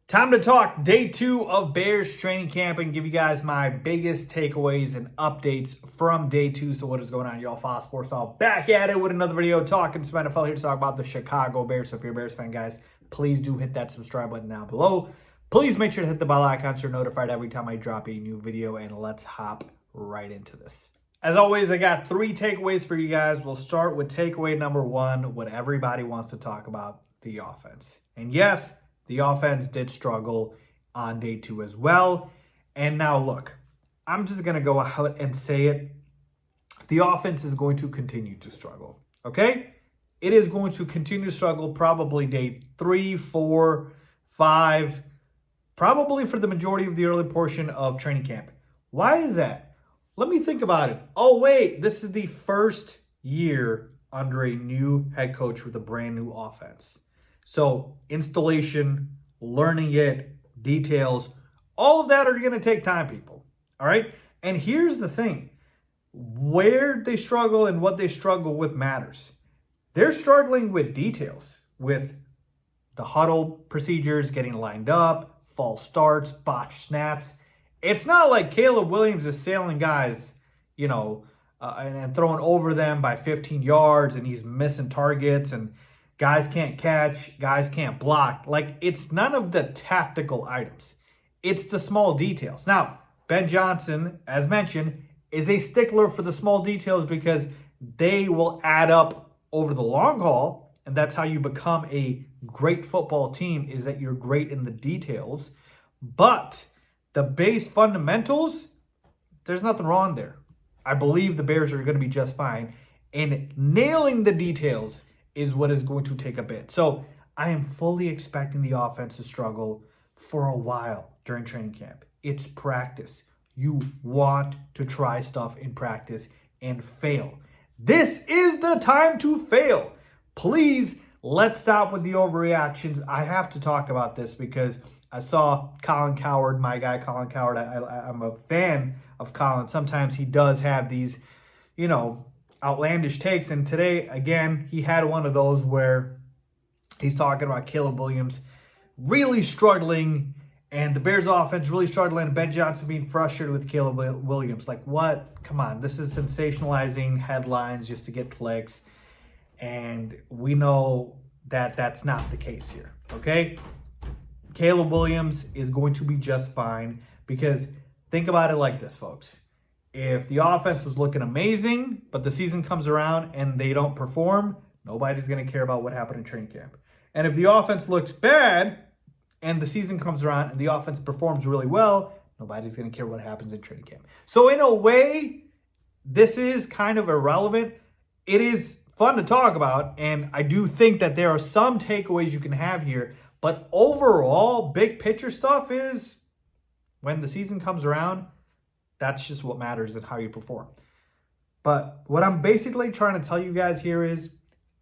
Time to talk day 2 of Bears training camp and give you guys my biggest takeaways and updates from day 2. So what is going on, y'all? Faiz Sports Style back at it with another video talking some NFL here to talk about the Chicago Bears. So if you're a Bears fan, guys, please do hit that subscribe button down below. Please make sure to hit the bell icon so you're notified every time I drop a new video, and let's hop right into this. As always, I got 3 takeaways for you guys. We'll start with takeaway number 1, what everybody wants to talk about, the offense. And yes, the offense did struggle on day 2 as well. And now look, I'm just going to go out and say it. The offense is going to continue to struggle, okay? It is going to continue to struggle probably day 3, 4, 5, probably for the majority of the early portion of training camp. Why is that? Let me think about it. Oh, wait, this is the first year under a new head coach with a brand new offense. So installation, learning it, details, all of that are going to take time, people. All right. And here's the thing. Where they struggle and what they struggle with matters. They're struggling with details, with the huddle procedures, getting lined up, false starts, botched snaps. It's not like Caleb Williams is sailing guys, and throwing over them by 15 yards and he's missing targets and guys can't catch, guys can't block. Like, it's none of the tactical items. It's the small details. Now, Ben Johnson, as mentioned, is a stickler for the small details because they will add up over the long haul, and that's how you become a great football team, is that you're great in the details. But the base fundamentals, there's nothing wrong there. I believe the Bears are going to be just fine. And nailing the details is what is going to take a bit. So I am fully expecting the offense to struggle for a while during training camp. It's practice. You want to try stuff in practice and fail. This is the time to fail. Please, let's stop with the overreactions. I have to talk about this because I saw Colin Cowherd, my guy Colin Cowherd. I'm a fan of Colin. Sometimes he does have these, outlandish takes. And today, again, he had one of those where he's talking about Caleb Williams really struggling and the Bears offense really struggling and Ben Johnson being frustrated with Caleb Williams. Like, what? Come on. This is sensationalizing headlines just to get clicks. And we know that that's not the case here, okay? Caleb Williams is going to be just fine because think about it like this, folks. If the offense was looking amazing, but the season comes around and they don't perform, nobody's going to care about what happened in training camp. And if the offense looks bad and the season comes around and the offense performs really well, nobody's going to care what happens in training camp. So in a way, this is kind of irrelevant. It is fun to talk about, and I do think that there are some takeaways you can have here. But overall, big picture stuff is when the season comes around, that's just what matters and how you perform. But what I'm basically trying to tell you guys here is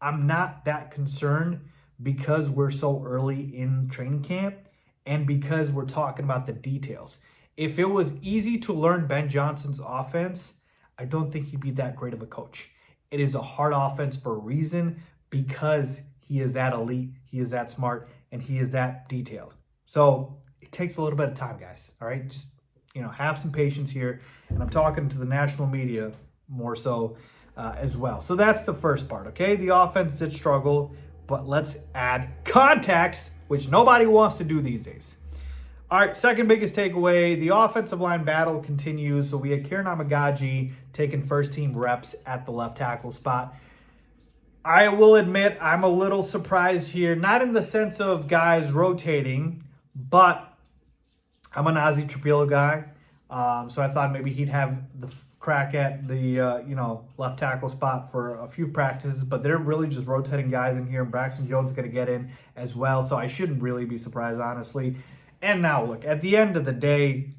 I'm not that concerned because we're so early in training camp and because we're talking about the details. If it was easy to learn Ben Johnson's offense, I don't think he'd be that great of a coach. It is a hard offense for a reason because he is that elite, he is that smart, and he is that detailed. So it takes a little bit of time, guys. All right, just have some patience here. And I'm talking to the national media more so as well. So that's the first part, okay? The offense did struggle, but let's add context, which nobody wants to do these days. All right, second biggest takeaway, the offensive line battle continues. So we had Kieran Amagaji taking first-team reps at the left tackle spot. I will admit I'm a little surprised here, not in the sense of guys rotating, but I'm an Ozzie Trapilo guy, so I thought maybe he'd have the crack at the left tackle spot for a few practices, but they're really just rotating guys in here, and Braxton Jones is going to get in as well, so I shouldn't really be surprised, honestly. And now, look, at the end of the day,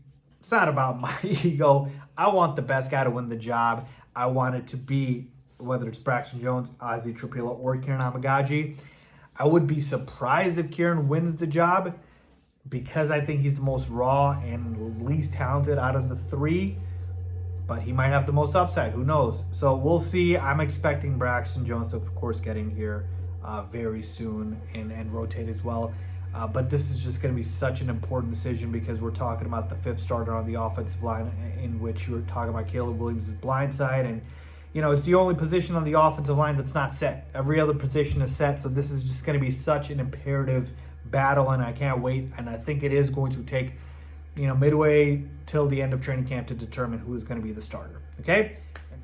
it's not about my ego. I want the best guy to win the job. I want it to be, whether it's Braxton Jones, Ozzie Trapilo, or Kieran Amagaji. I would be surprised if Kieran wins the job because I think he's the most raw and least talented out of the 3. But he might have the most upside. Who knows? So we'll see. I'm expecting Braxton Jones to, of course, get in here very soon and rotate as well. But this is just going to be such an important decision because we're talking about the fifth starter on the offensive line, in which you were talking about Caleb Williams' blind side. And, you know, it's the only position on the offensive line that's not set. Every other position is set. So this is just going to be such an imperative battle, and I can't wait. And I think it is going to take, you know, midway till the end of training camp to determine who is going to be the starter. Okay?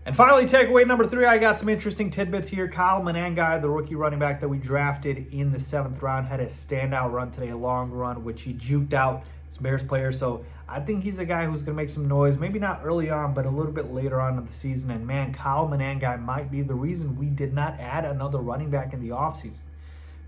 And finally, takeaway number 3, I got some interesting tidbits here. Kyle Manangai, the rookie running back that we drafted in the 7th round, had a standout run today, a long run, which he juked out some Bears players. So I think he's a guy who's going to make some noise, maybe not early on, but a little bit later on in the season. And man, Kyle Manangai might be the reason we did not add another running back in the offseason.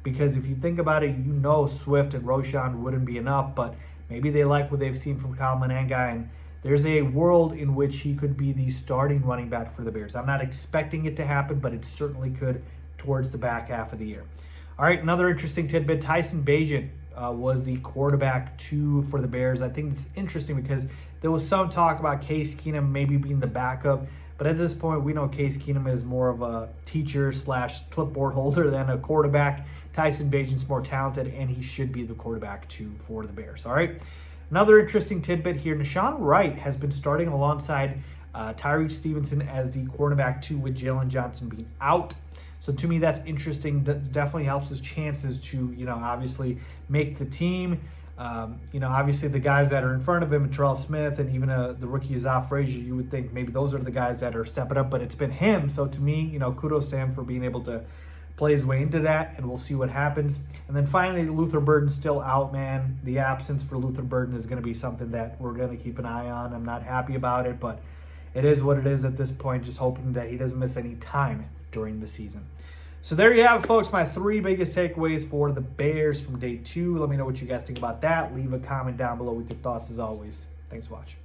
Because if you think about it, you know Swift and Roschon wouldn't be enough, but maybe they like what they've seen from Kyle Manangai, and there's a world in which he could be the starting running back for the Bears. I'm not expecting it to happen, but it certainly could towards the back half of the year. All right, another interesting tidbit. Tyson Bagent was the quarterback 2 for the Bears. I think it's interesting because there was some talk about Case Keenum maybe being the backup, but at this point, we know Case Keenum is more of a teacher / clipboard holder than a quarterback. Tyson Bagent's more talented, and he should be the quarterback 2 for the Bears. All right. Another interesting tidbit here, Nashawn Wright has been starting alongside Tyree Stevenson as the cornerback 2 with Jalen Johnson being out. So to me, that's interesting. That definitely helps his chances to, you know, obviously make the team. You know, obviously the guys that are in front of him, Terrell Smith and even the rookie Zaf Frazier, you would think maybe those are the guys that are stepping up, but it's been him. So to me, you know, kudos to him for being able to play his way into that, and we'll see what happens. And then finally, Luther Burden's still out, man. The absence for Luther Burden is going to be something that we're going to keep an eye on. I'm not happy about it, but it is what it is at this point, just hoping that he doesn't miss any time during the season. So there you have it, folks, my 3 biggest takeaways for the Bears from day 2. Let me know what you guys think about that. Leave a comment down below with your thoughts as always. Thanks for watching.